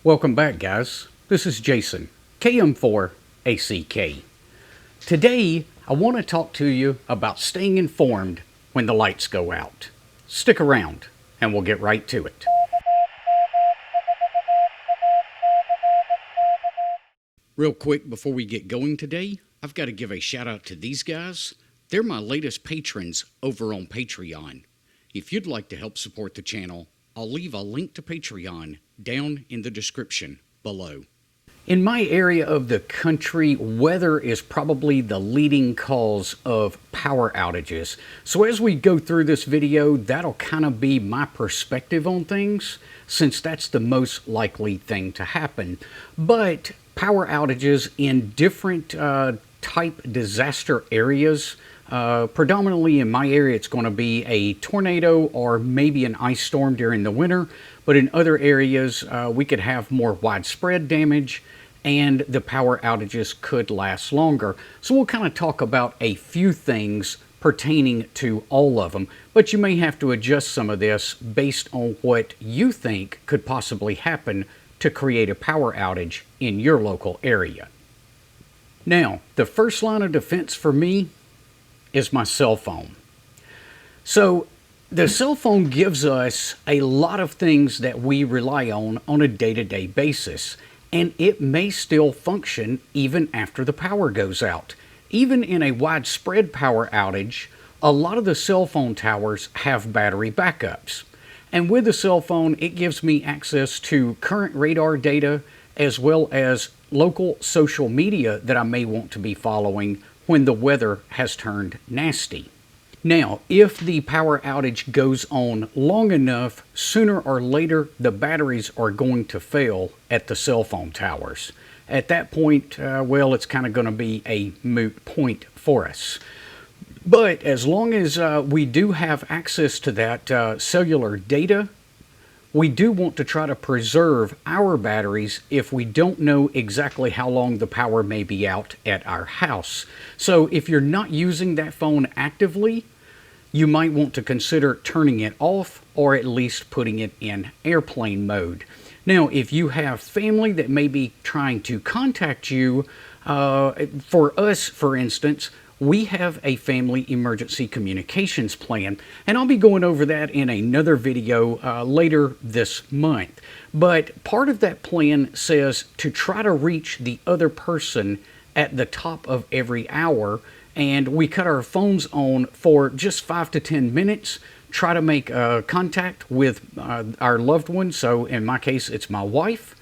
Welcome back, guys. This is Jason, KM4ACK. Today, I want to talk to you about staying informed when the lights go out. Stick around, and we'll get right to it. Real quick before we get going today, I've got to give a shout out to these guys. They're my latest patrons over on Patreon. If you'd like to help support the channel, I'll leave a link to Patreon down in the description below. In my area of the country, weather is probably the leading cause of power outages. So as we go through this video, that'll kind of be my perspective on things, since that's the most likely thing to happen. But power outages in different type disaster areas, predominantly in my area, it's going to be a tornado or maybe an ice storm during the winter. But in other areas, we could have more widespread damage and the power outages could last longer. So we'll kind of talk about a few things pertaining to all of them. But you may have to adjust some of this based on what you think could possibly happen to create a power outage in your local area. Now, the first line of defense for me is my cell phone. So the cell phone gives us a lot of things that we rely on a day-to-day basis, and it may still function even after the power goes out. Even in a widespread power outage, a lot of the cell phone towers have battery backups. And with the cell phone, it gives me access to current radar data as well as local social media that I may want to be following when the weather has turned nasty. Now, if the power outage goes on long enough, sooner or later the batteries are going to fail at the cell phone towers. At that point, well, it's kind of going to be a moot point for us. But as long as we do have access to that cellular data, we do want to try to preserve our batteries if we don't know exactly how long the power may be out at our house. So if you're not using that phone actively, you might want to consider turning it off or at least putting it in airplane mode. Now, if you have family that may be trying to contact you, for us, for instance, we have a family emergency communications plan, and I'll be going over that in another video later this month. But part of that plan says to try to reach the other person at the top of every hour, and we cut our phones on for just 5 to 10 minutes, try to make contact with our loved one. So in my case, it's my wife.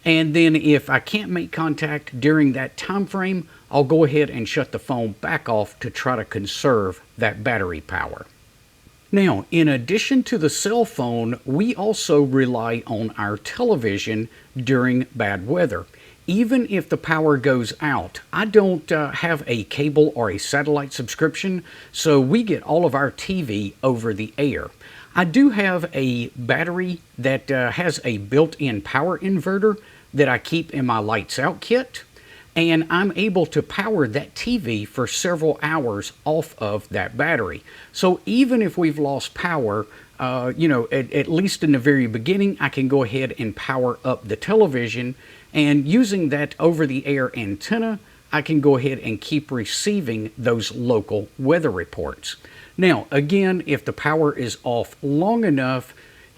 And then if I can't make contact during that time frame, I'll go ahead and shut the phone back off to try to conserve that battery power. Now, in addition to the cell phone, we also rely on our television during bad weather. Even if the power goes out, I don't have a cable or a satellite subscription, so we get all of our TV over the air. I do have a battery that has a built-in power inverter that I keep in my lights out kit, and I'm able to power that TV for several hours off of that battery. So even if we've lost power, at least in the very beginning, I can go ahead and power up the television, and using that over-the-air antenna, I can go ahead and keep receiving those local weather reports. Now, again, if the power is off long enough,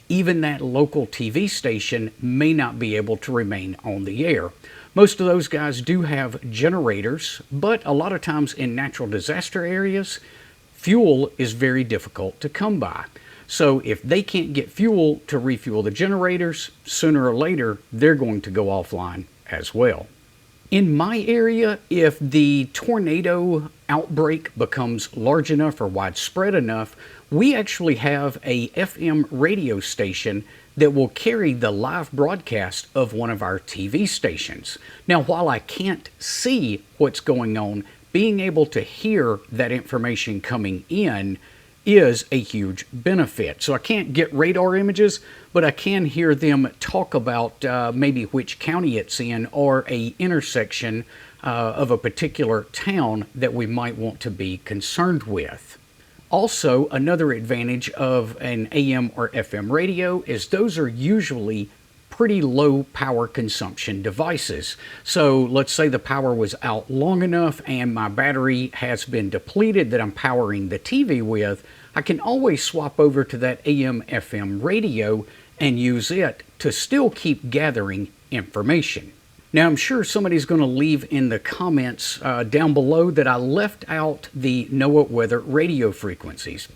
even that local TV station may not be able to remain on the air. Most of those guys do have generators, but a lot of times in natural disaster areas, fuel is very difficult to come by. So if they can't get fuel to refuel the generators, sooner or later, they're going to go offline as well. In my area, if the tornado outbreak becomes large enough or widespread enough, we actually have a FM radio station that will carry the live broadcast of one of our TV stations. Now, while I can't see what's going on, being able to hear that information coming in is a huge benefit. So I can't get radar images, but I can hear them talk about maybe which county it's in or a intersection of a particular town that we might want to be concerned with. Also, another advantage of an AM or FM radio is those are usually pretty low power consumption devices. So let's say the power was out long enough and my battery has been depleted that I'm powering the TV with. I can always swap over to that AM/FM radio and use it to still keep gathering information. Now, I'm sure somebody's going to leave in the comments down below that I left out the NOAA weather radio frequencies.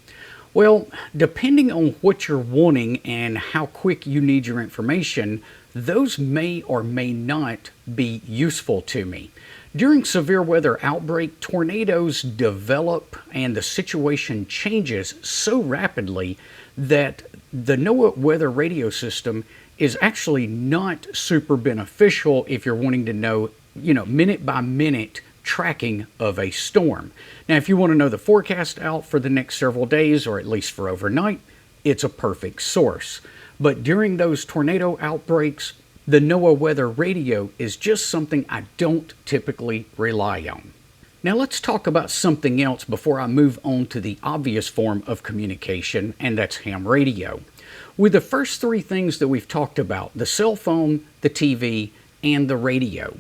Well, depending on what you're wanting and how quick you need your information, those may or may not be useful to me. During severe weather outbreak, tornadoes develop and the situation changes so rapidly that the NOAA weather radio system is actually not super beneficial if you're wanting to know, minute by minute tracking of a storm. Now, if you want to know the forecast out for the next several days or at least for overnight, it's a perfect source. But during those tornado outbreaks, the NOAA weather radio is just something I don't typically rely on. Now let's talk about something else before I move on to the obvious form of communication, and that's ham radio. With the first three things that we've talked about, the cell phone, the TV, and the radio,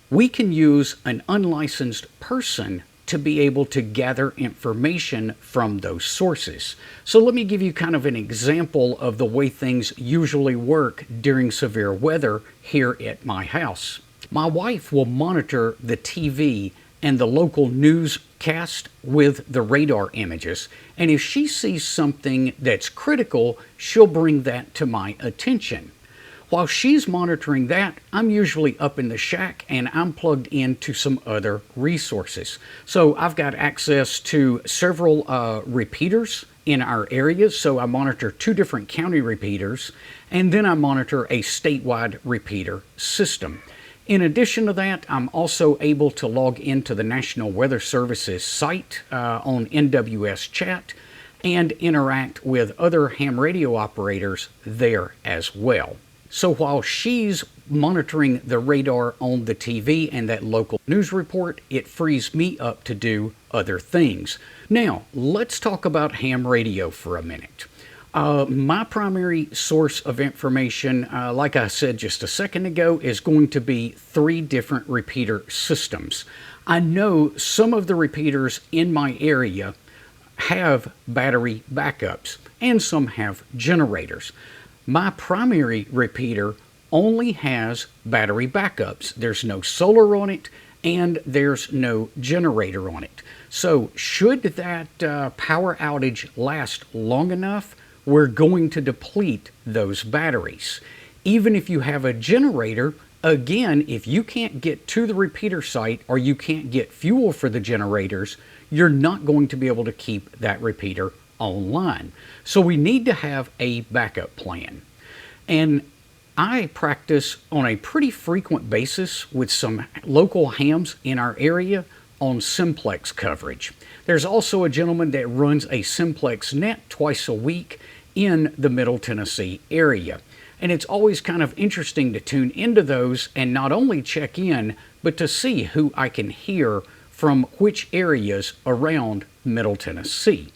we can use an unlicensed person to be able to gather information from those sources. So let me give you kind of an example of the way things usually work during severe weather here at my house. My wife will monitor the TV and the local newscast with the radar images, and if she sees something that's critical, she'll bring that to my attention. While she's monitoring that, I'm usually up in the shack and I'm plugged into some other resources. So I've got access to several repeaters in our areas. So I monitor 2 different county repeaters, and then I monitor a statewide repeater system. In addition to that, I'm also able to log into the National Weather Service's site on NWS Chat and interact with other ham radio operators there as well. So while she's monitoring the radar on the TV and that local news report, it frees me up to do other things. Now, let's talk about ham radio for a minute. My primary source of information, like I said just a second ago, is going to be 3 different repeater systems. I know some of the repeaters in my area have battery backups, and some have generators. My primary repeater only has battery backups. There's no solar on it, and there's no generator on it. So should that power outage last long enough, we're going to deplete those batteries. Even if you have a generator, again, if you can't get to the repeater site or you can't get fuel for the generators, you're not going to be able to keep that repeater online. So we need to have a backup plan. And I practice on a pretty frequent basis with some local hams in our area on simplex coverage. There's also a gentleman that runs a simplex net twice a week in the Middle Tennessee area. And it's always kind of interesting to tune into those and not only check in, but to see who I can hear from which areas around Middle Tennessee.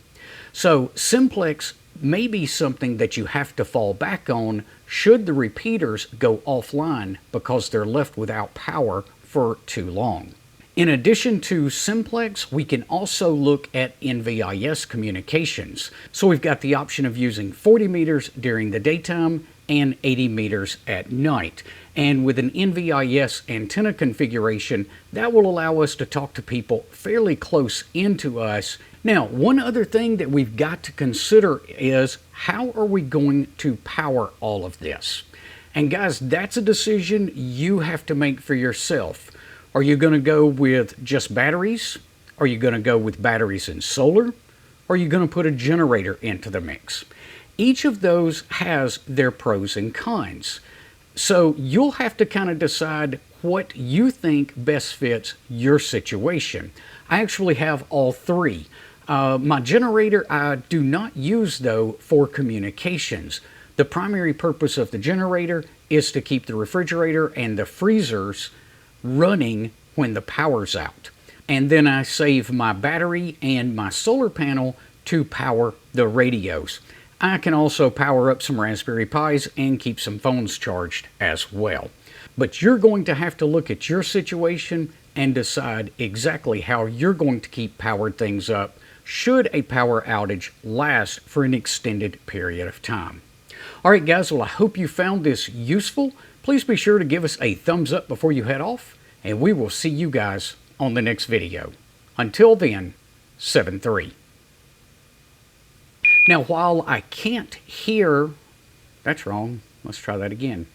So simplex may be something that you have to fall back on should the repeaters go offline because they're left without power for too long. In addition to simplex, we can also look at NVIS communications. So we've got the option of using 40 meters during the daytime and 80 meters at night. And with an NVIS antenna configuration, that will allow us to talk to people fairly close into us. Now, one other thing that we've got to consider is how are we going to power all of this? And guys, that's a decision you have to make for yourself. Are you going to go with just batteries? Are you going to go with batteries and solar? Or are you going to put a generator into the mix? Each of those has their pros and cons. So you'll have to kind of decide what you think best fits your situation. I actually have all 3. My generator I do not use though for communications. The primary purpose of the generator is to keep the refrigerator and the freezers running when the power's out. And then I save my battery and my solar panel to power the radios. I can also power up some Raspberry Pis and keep some phones charged as well. But you're going to have to look at your situation and decide exactly how you're going to keep powered things up should a power outage last for an extended period of time. All right, guys, well, I hope you found this useful. Please be sure to give us a thumbs up before you head off, and we will see you guys on the next video. Until then, 7-3. Now, while I can't hear, that's wrong, let's try that again.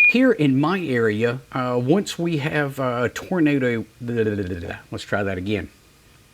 Here in my area, once we have a tornado, let's try that again.